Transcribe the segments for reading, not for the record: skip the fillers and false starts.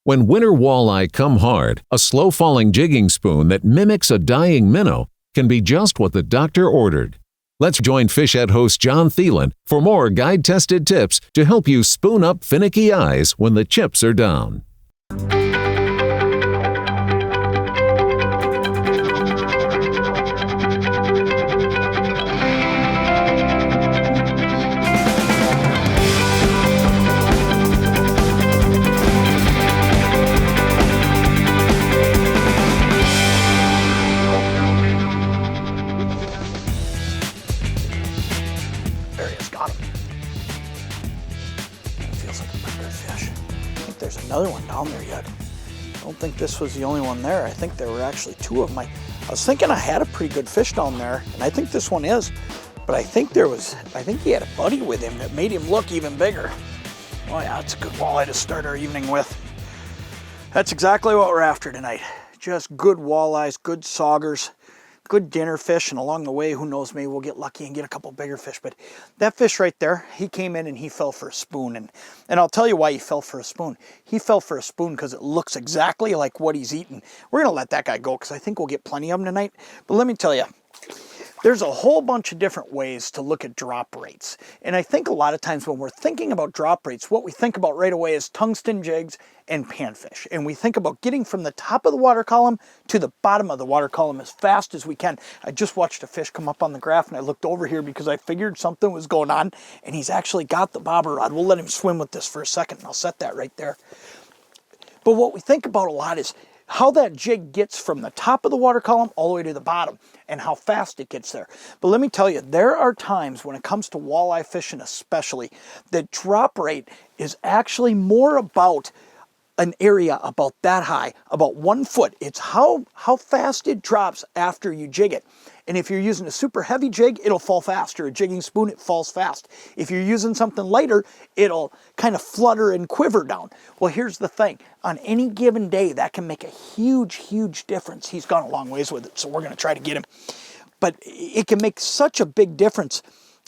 When winter walleye come hard, a slow-falling jigging spoon that mimics a dying minnow can be just what the doctor ordered. Let's join Fish Ed host Jon Thelen for more guide-tested tips to help you spoon up finicky eyes when the chips are down. Another one down there yet. I don't think this was the only one there. I think there were actually two of them. I was thinking I had a pretty good fish down there, and I think this one is, but I think he had a buddy with him that made him look even bigger. Oh yeah, that's a good walleye to start our evening with. That's exactly what we're after tonight. Just good walleyes, good saugers, good dinner fish, and along the way, who knows, maybe we'll get lucky and get a couple bigger fish. But that fish right there, he came in and he fell for a spoon. And I'll tell you why he fell for a spoon. He fell for a spoon because it looks exactly like what he's eating. We're going to let that guy go because I think we'll get plenty of them tonight. But let me tell you, there's a whole bunch of different ways to look at drop rates. And I think a lot of times when we're thinking about drop rates, what we think about right away is tungsten jigs and panfish. And we think about getting from the top of the water column to the bottom of the water column as fast as we can. I just watched a fish come up on the graph and I looked over here because I figured something was going on, and he's actually got the bobber rod. We'll let him swim with this for a second and I'll set that right there. But what we think about a lot is how that jig gets from the top of the water column all the way to the bottom and how fast it gets there. But let me tell you, there are times when it comes to walleye fishing especially, that drop rate is actually more about an area about that high, about 1 foot. It's how fast it drops after you jig it. And if you're using a super heavy jig, it'll fall faster. A jigging spoon, it falls fast. If you're using something lighter, it'll kind of flutter and quiver down. Well, here's the thing. On any given day, that can make a huge, huge difference. He's gone a long ways with it, so we're going to try to get him. But it can make such a big difference.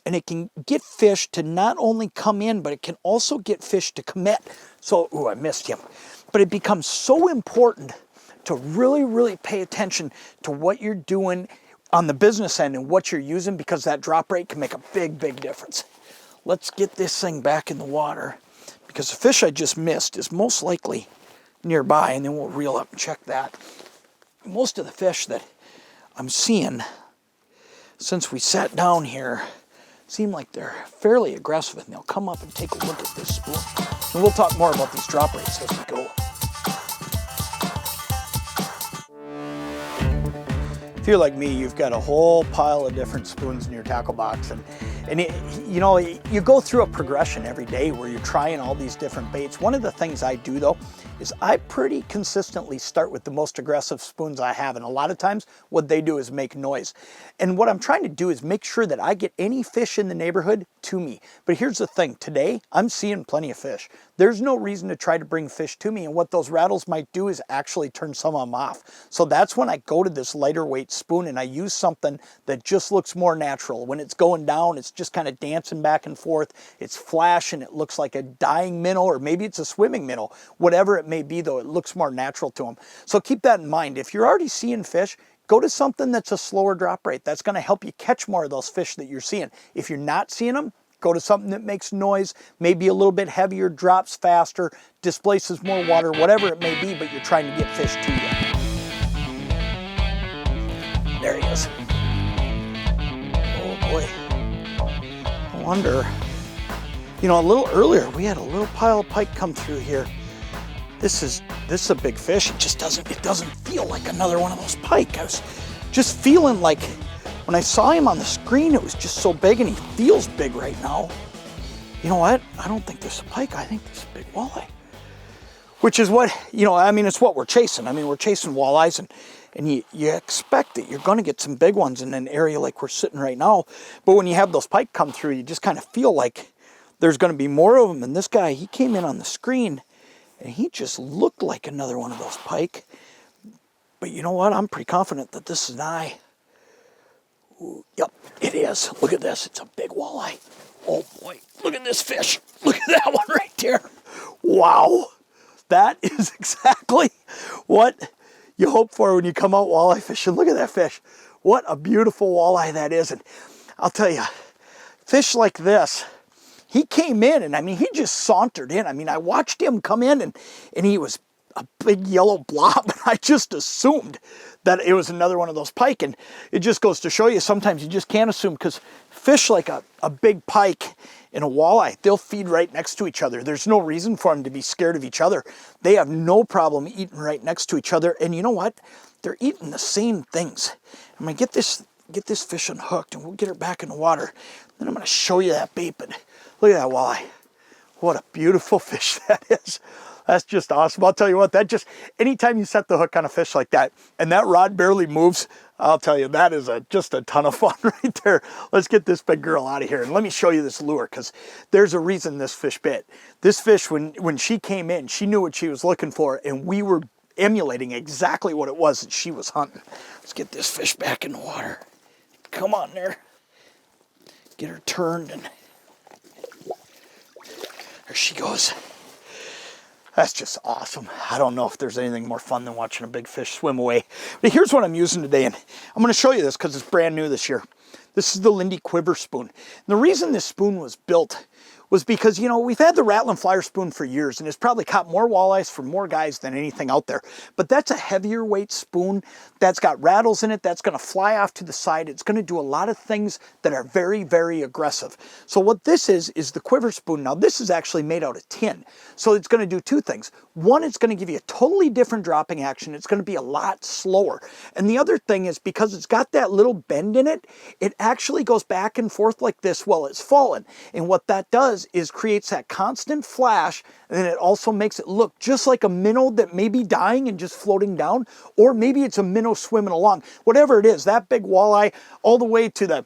And it can get fish to not only come in, but it can also get fish to commit. So, ooh, I missed him. But it becomes so important to really, really pay attention to what you're doing on the business end and what you're using, because that drop rate can make a big, big difference. Let's get this thing back in the water, because the fish I just missed is most likely nearby, and then we'll reel up and check that. Most of the fish that I'm seeing since we sat down here seem like they're fairly aggressive, and they'll come up and take a look at this spoon. And we'll talk more about these drop rates as we go. If you're like me, you've got a whole pile of different spoons in your tackle box, and you know, you go through a progression every day where you're trying all these different baits. One of the things I do though is I pretty consistently start with the most aggressive spoons I have, and a lot of times what they do is make noise. And what I'm trying to do is make sure that I get any fish in the neighborhood to me. But here's the thing, today I'm seeing plenty of fish. There's no reason to try to bring fish to me, and what those rattles might do is actually turn some of them off. So that's when I go to this lighter weight spoon and I use something that just looks more natural. When it's going down, it's just kind of dancing back and forth. It's flashing, it looks like a dying minnow, or maybe it's a swimming minnow. Whatever it may be though, it looks more natural to them. So keep that in mind. If you're already seeing fish, go to something that's a slower drop rate. That's going to help you catch more of those fish that you're seeing. If you're not seeing them, go to something that makes noise, maybe a little bit heavier, drops faster, displaces more water, whatever it may be, but you're trying to get fish to you. There he is. Oh boy. I wonder, you know, a little earlier we had a little pile of pike come through here. This is a big fish. It just doesn't feel like another one of those pike. I was just feeling like when I saw him on the screen, it was just so big, and he feels big right now. You know what? I don't think there's a pike. I think there's a big walleye. Which is what, you know, I mean, it's what we're chasing. I mean, we're chasing walleyes, and you expect that you're going to get some big ones in an area like we're sitting right now. But when you have those pike come through, you just kind of feel like there's going to be more of them. And this guy, he came in on the screen, and he just looked like another one of those pike. But you know what? I'm pretty confident that this is an eye. Ooh, yep, it is. Look at this. It's a big walleye. Oh boy, look at this fish. Look at that one right there. Wow. That is exactly what you hope for when you come out walleye fishing. Look at that fish. What a beautiful walleye that is. And I'll tell you, fish like this, he came in and I mean, he just sauntered in. I mean, I watched him come in and he was a big yellow blob. And I just assumed that it was another one of those pike. And it just goes to show you, sometimes you just can't assume, because fish like a big pike and a walleye, they'll feed right next to each other. There's no reason for them to be scared of each other. They have no problem eating right next to each other. And you know what? They're eating the same things. I'm gonna get this fish unhooked and we'll get her back in the water. Then I'm gonna show you that bait, but look at that walleye. What a beautiful fish that is. That's just awesome. I'll tell you what, that just, anytime you set the hook on a fish like that and that rod barely moves, I'll tell you, that is just a ton of fun right there. Let's get this big girl out of here and let me show you this lure, because there's a reason this fish bit. This fish, when she came in, she knew what she was looking for, and we were emulating exactly what it was that she was hunting. Let's get this fish back in the water. Come on there. Get her turned, and there she goes. That's just awesome. I don't know if there's anything more fun than watching a big fish swim away. But here's what I'm using today, and I'm going to show you this because it's brand new this year. This is the Lindy QUIVER spoon. And the reason this spoon was built was because, you know, we've had the RATTUN flyer spoon for years, and it's probably caught more walleyes for more guys than anything out there. But that's a heavier weight spoon that's got rattles in it, that's going to fly off to the side. It's going to do a lot of things that are very, very aggressive. So what this is the QUIVER spoon. Now this is actually made out of tin. So it's going to do two things. One, it's going to give you a totally different dropping action. It's going to be a lot slower. And the other thing is, because it's got that little bend in it, it actually goes back and forth like this while it's falling. And what that does is creates that constant flash, and then it also makes it look just like a minnow that may be dying and just floating down, or maybe it's a minnow swimming along. Whatever it is, that big walleye all the way to the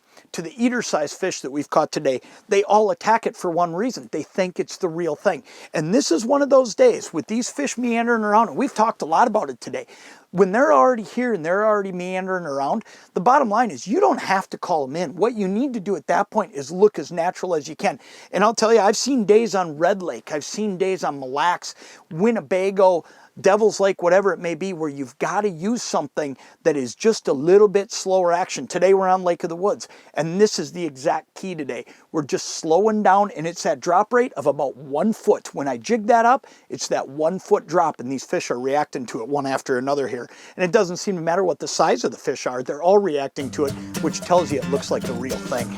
eater size fish that we've caught today, they all attack it for one reason. They think it's the real thing. And this is one of those days with these fish meandering around, and we've talked a lot about it today. When they're already here and they're already meandering around, the bottom line is you don't have to call them in. What you need to do at that point is look as natural as you can. And I'll tell you, I've seen days on Red Lake, I've seen days on Mille Lacs, Winnebago, Devil's Lake, whatever it may be, where you've got to use something that is just a little bit slower action. Today we're on Lake of the Woods, and this is the exact key today. We're just slowing down, and it's that drop rate of about 1 foot. When I jig that up, it's that 1 foot drop, and these fish are reacting to it one after another here. And it doesn't seem to matter what the size of the fish are. They're all reacting to it, which tells you it looks like the real thing.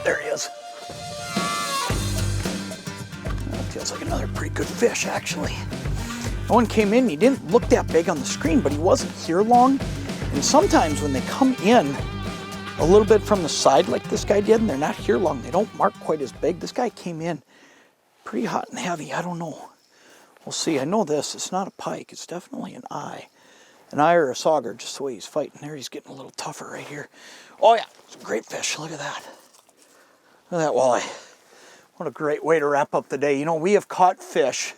There he is. Feels like another pretty good fish, actually. That one came in, he didn't look that big on the screen, but he wasn't here long. And sometimes when they come in a little bit from the side like this guy did, and they're not here long, they don't mark quite as big. This guy came in pretty hot and heavy. I don't know. We'll see. I know this. It's not a pike. It's definitely an eye. An eye or a sauger, just the way he's fighting. There, he's getting a little tougher right here. Oh, yeah. It's a great fish. Look at that. Look at that walleye. What a great way to wrap up the day. You know, we have caught fish,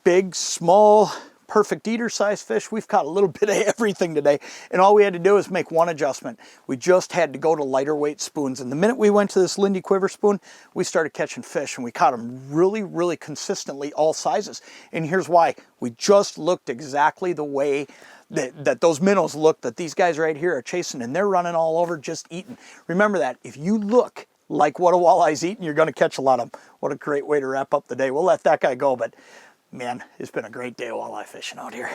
big, small, perfect eater size fish. We've caught a little bit of everything today. And all we had to do is make one adjustment. We just had to go to lighter weight spoons. And the minute we went to this Lindy QUIVER spoon, we started catching fish, and we caught them really, really consistently, all sizes. And here's why. We just looked exactly the way that those minnows look, that these guys right here are chasing, and they're running all over just eating. Remember that. If you look like what a walleye's eating, you're going to catch a lot of them. What a great way to wrap up the day. We'll let that guy go, but man, it's been a great day of walleye fishing out here.